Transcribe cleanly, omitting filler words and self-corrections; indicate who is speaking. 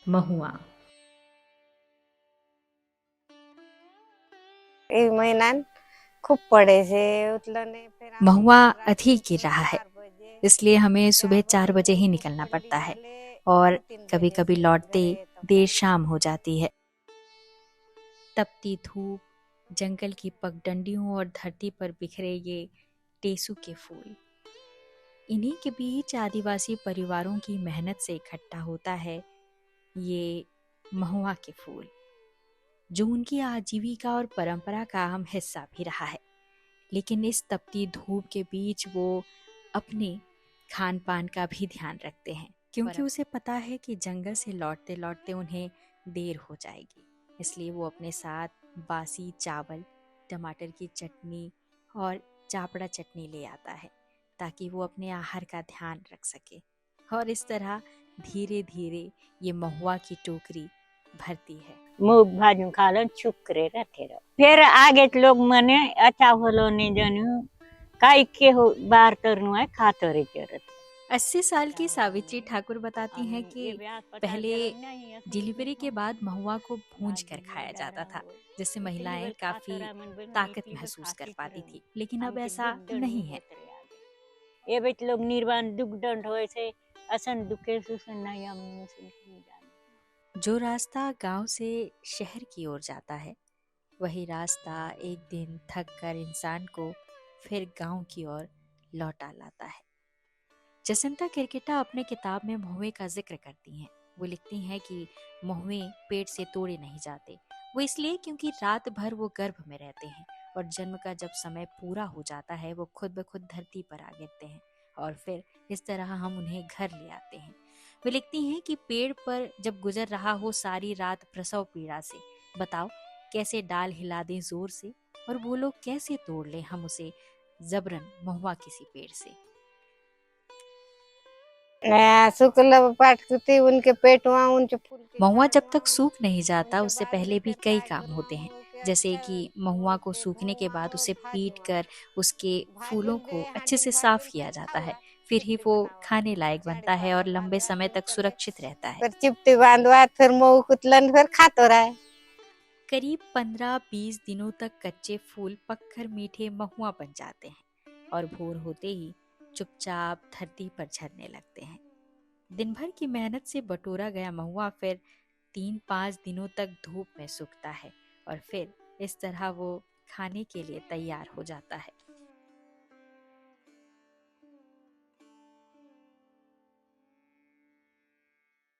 Speaker 1: महुआ।
Speaker 2: एक महिन्यात खूप पड़े से उतलने फिर आम्ही
Speaker 1: महुआ
Speaker 2: रात को
Speaker 1: अधिक गिर
Speaker 2: सुबह
Speaker 1: रहा है,
Speaker 2: 4 बजे
Speaker 1: इसलिए हमें सुबह 4 बजे ही
Speaker 2: धूप
Speaker 1: निकलना
Speaker 2: पड़ने
Speaker 1: पड़ता है
Speaker 2: वाले
Speaker 1: और
Speaker 2: 2-3
Speaker 1: कभी
Speaker 2: बजे
Speaker 1: कभी
Speaker 2: से
Speaker 1: लौटते
Speaker 2: घरे तो
Speaker 1: देर
Speaker 2: पानी
Speaker 1: शाम हो जाती है। तपती धूप, जंगल की पगडंडियों और धरती पर बिखरे ये टेसू के फूल, इन्हीं के बीच आदिवासी परिवारों की मेहनत से इकट्ठा होता है ये महुआ के फूल, जो उनकी आजीविका और परंपरा का अहम हिस्सा भी रहा है। लेकिन इस तपती धूप के बीच वो अपने खान पान का भी ध्यान रखते हैं, क्योंकि उसे पता है कि जंगल से लौटते लौटते उन्हें देर हो जाएगी। इसलिए वो अपने साथ बासी चावल, टमाटर की चटनी और चापड़ा चटनी ले आता है, ताकि वो अपने आहार का ध्यान रख सके। और इस तरह धीरे धीरे ये महुआ की टोकरी भरती है।
Speaker 3: मूग भाजून खालन शुक्रे रहते रहो। फिर आगे लोग मने अच्छा होलो नहीं जानू काई के हो बार तरनु है खातरे जरत।
Speaker 1: 80 साल की सावित्री ठाकुर बताती हैं कि पहले डिलीवरी के बाद महुआ को भूंज कर खाया जाता था, जिससे महिलाएं काफी ताकत महसूस कर पाती थी। लेकिन अब ऐसा नहीं है।
Speaker 3: ये बेच लोग निर्वाण दुख दंड होए से असन दुखे सुसन नहीं हम मुस्लिम
Speaker 1: जो रास्ता गांव से शहर की ओर जाता है, वही रास्ता एक दिन थक कर इंसान को फिर गांव की ओर लौटा लाता है। जसंता किरकिटा अपने किताब में महुए का जिक्र करती हैं। वो लिखती हैं कि महुए पेट से तोड़े नहीं जाते, वो इसलिए क्योंकि रात भर वो गर्भ में रहते हैं और जन्म का जब समय पूरा हो जाता है वो खुद ब खुद धरती पर आ गिरते हैं और फिर इस तरह हम उन्हें घर ले आते हैं। वो लिखती हैं कि पेड़ पर जब गुजर रहा हो सारी रात प्रसव पीड़ा से, बताओ कैसे डाल हिला दें जोर से, और वो लोग कैसे तोड़ लें हम उसे जबरन महुआ किसी पेड़ से।
Speaker 2: शुक्ल पाठती उनके पेट वहाँ उनके फूल के
Speaker 1: महुआ
Speaker 2: झाड़
Speaker 1: जब
Speaker 2: वहाँ
Speaker 1: तक सूख नहीं जाता,
Speaker 2: उनके
Speaker 1: उससे
Speaker 2: बाद में
Speaker 1: पहले भी
Speaker 2: फिर
Speaker 1: कई
Speaker 2: काट
Speaker 1: काम
Speaker 2: कर
Speaker 1: होते
Speaker 2: वहाँ
Speaker 1: हैं।
Speaker 2: मऊ के
Speaker 1: जैसे
Speaker 2: अच्छा
Speaker 1: कि महुआ को
Speaker 2: से
Speaker 1: सूखने के बाद
Speaker 2: धोआ
Speaker 1: उसे पीट
Speaker 2: भाजुआ
Speaker 1: कर उसके फूलों
Speaker 2: भाजुन
Speaker 1: को
Speaker 2: दे
Speaker 1: अच्छे
Speaker 2: हांडी
Speaker 1: से साफ
Speaker 2: भाजुन
Speaker 1: किया
Speaker 2: फिर
Speaker 1: जाता है।
Speaker 2: खावा
Speaker 1: फिर ही
Speaker 2: चिपटी
Speaker 1: वो
Speaker 2: बनावा
Speaker 1: खाने लायक
Speaker 2: झाड़ी
Speaker 1: बनता है और
Speaker 2: पाला
Speaker 1: लंबे
Speaker 2: बांधवा
Speaker 1: समय तक
Speaker 2: नीचे
Speaker 1: सुरक्षित रहता है।
Speaker 2: फिर चिपटी बांधवा फिर मऊ कुतलन फिर खातो रहा है।
Speaker 1: करीब 15-20 दिनों तक कच्चे फूल पककर मीठे महुआ बन जाते हैं और भोर होते ही चुपचाप धरती पर झरने लगते हैं। दिन भर की मेहनत से बटोरा गया महुआ फिर 3-5 दिनों तक धूप में सूखता है और फिर इस तरह वो खाने के लिए तैयार हो जाता है।